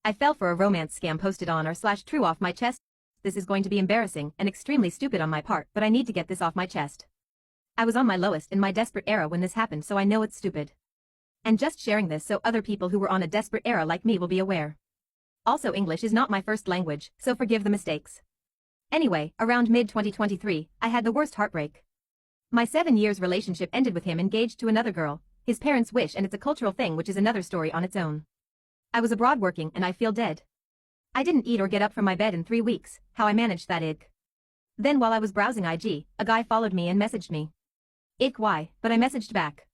I fell for a romance scam posted on r/TrueOffMyChest. This is going to be embarrassing and extremely stupid on my part, but I need to get this off my chest. I was on my lowest in my desperate era when this happened, so I know it's stupid. And just sharing this so other people who were on a desperate era like me will be aware. Also, English is not my first language, so forgive the mistakes. Anyway, around mid-2023, I had the worst heartbreak. My 7 years relationship ended with him engaged to another girl, his parents' wish, and it's a cultural thing which is another story on its own. I was abroad working and I feel dead. I didn't eat or get up from my bed in 3 weeks. How I managed that, ick. Then while I was browsing IG, a guy followed me and messaged me. Ick, why? But I messaged back.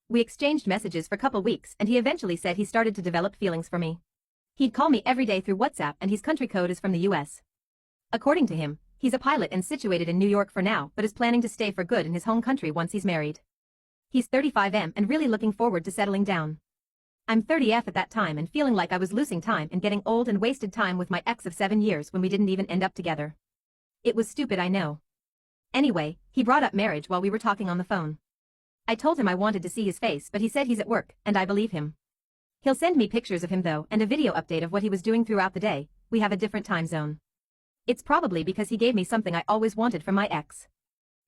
We exchanged messages for couple weeks and he eventually said he started to develop feelings for me. He'd call me every day through WhatsApp and his country code is from the US. According to him, he's a pilot and situated in New York for now but is planning to stay for good in his home country once he's married. He's 35M and really looking forward to settling down. I'm 30F at that time and feeling like I was losing time and getting old and wasted time with my ex of 7 years when we didn't even end up together. It was stupid, I know. Anyway, he brought up marriage while we were talking on the phone. I told him I wanted to see his face, but he said he's at work, and I believe him. He'll send me pictures of him though and a video update of what he was doing throughout the day. We have a different time zone. It's probably because he gave me something I always wanted from my ex.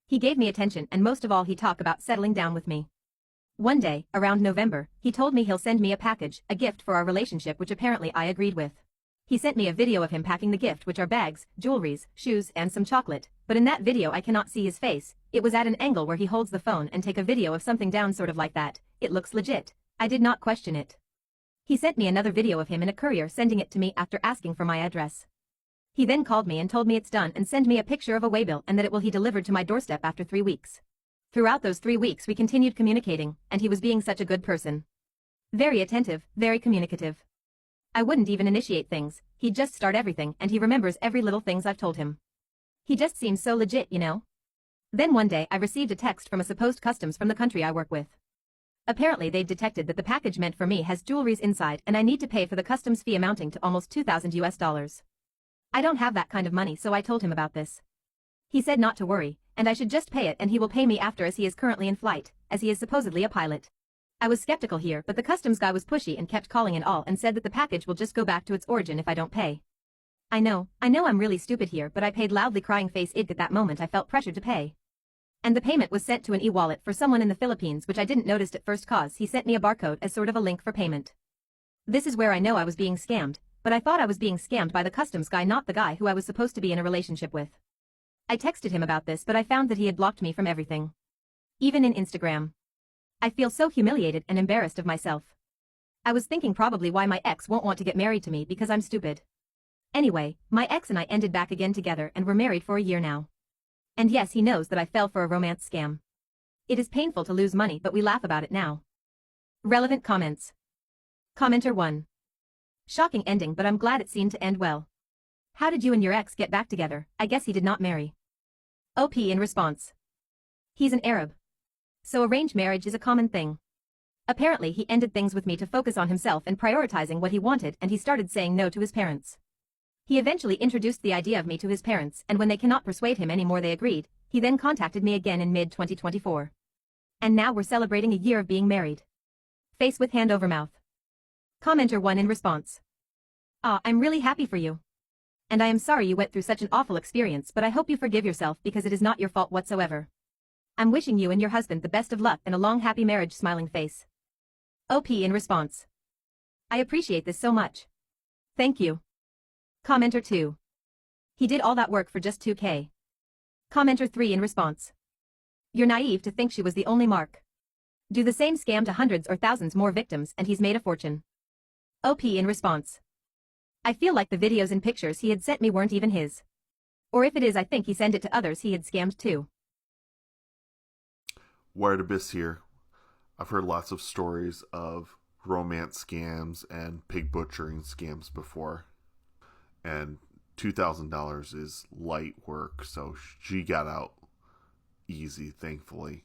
He gave me attention and most of all he talked about settling down with me. One day, around November, he told me he'll send me a package, a gift for our relationship, which apparently I agreed with. He sent me a video of him packing the gift, which are bags, jewelries, shoes and some chocolate, but in that video I cannot see his face. It was at an angle where he holds the phone and take a video of something down sort of like that. It looks legit. I did not question it. He sent me another video of him in a courier sending it to me after asking for my address. He then called me and told me it's done and sent me a picture of a waybill and that it will be delivered to my doorstep after 3 weeks. Throughout those 3 weeks we continued communicating, and he was being such a good person. Very attentive, very communicative. I wouldn't even initiate things, he'd just start everything and he remembers every little things I've told him. He just seems so legit, you know? Then one day I received a text from a supposed customs from the country I work with. Apparently they'd detected that the package meant for me has jewelries inside and I need to pay for the customs fee amounting to almost $2,000 US. I don't have that kind of money, so I told him about this. He said not to worry, and I should just pay it and he will pay me after, as he is currently in flight, as he is supposedly a pilot. I was skeptical here, but the customs guy was pushy and kept calling and all and said that the package will just go back to its origin if I don't pay. I know I'm really stupid here, but I paid loudly, crying face id. At that moment I felt pressured to pay. And the payment was sent to an e-wallet for someone in the Philippines, which I didn't notice at first cause he sent me a barcode as sort of a link for payment. This is where I know I was being scammed, but I thought I was being scammed by the customs guy, not the guy who I was supposed to be in a relationship with. I texted him about this, but I found that he had blocked me from everything. Even in Instagram. I feel so humiliated and embarrassed of myself. I was thinking probably why my ex won't want to get married to me, because I'm stupid. Anyway, my ex and I ended back again together and we're married for a year now. And yes, he knows that I fell for a romance scam. It is painful to lose money, but we laugh about it now. Relevant comments. Commenter 1. Shocking ending, but I'm glad it seemed to end well. How did you and your ex get back together? I guess he did not marry. OP in response. He's an Arab. So arranged marriage is a common thing. Apparently he ended things with me to focus on himself and prioritizing what he wanted, and he started saying no to his parents. He eventually introduced the idea of me to his parents, and when they cannot persuade him anymore they agreed. He then contacted me again in mid-2024. And now we're celebrating a year of being married. Face with hand over mouth. Commenter 1 in response. I'm really happy for you. And I am sorry you went through such an awful experience, but I hope you forgive yourself because it is not your fault whatsoever. I'm wishing you and your husband the best of luck and a long happy marriage, smiling face. OP in response. I appreciate this so much. Thank you. Commenter 2. He did all that work for just 2K. Commenter 3 in response. You're naive to think she was the only mark. Do the same scam to hundreds or thousands more victims and he's made a fortune. OP in response. I feel like the videos and pictures he had sent me weren't even his. Or if it is, I think he sent it to others he had scammed too. Wired Abyss here. I've heard lots of stories of romance scams and pig butchering scams before. And $2,000 is light work, so she got out easy, thankfully.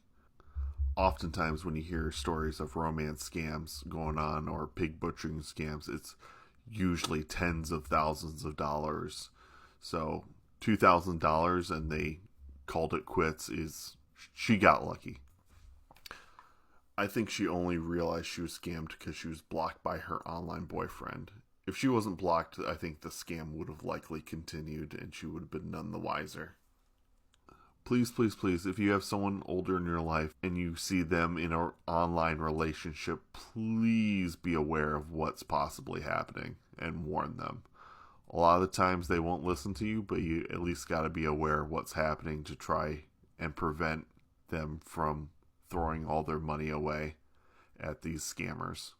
Oftentimes when you hear stories of romance scams going on or pig butchering scams, it's usually tens of thousands of dollars. So $2,000 and they called it quits she got lucky. I think she only realized she was scammed because she was blocked by her online boyfriend. If she wasn't blocked, I think the scam would have likely continued and she would have been none the wiser. Please, please, please, if you have someone older in your life and you see them in an online relationship, please be aware of what's possibly happening and warn them. A lot of the times they won't listen to you, but you at least got to be aware of what's happening to try and prevent them from throwing all their money away at these scammers.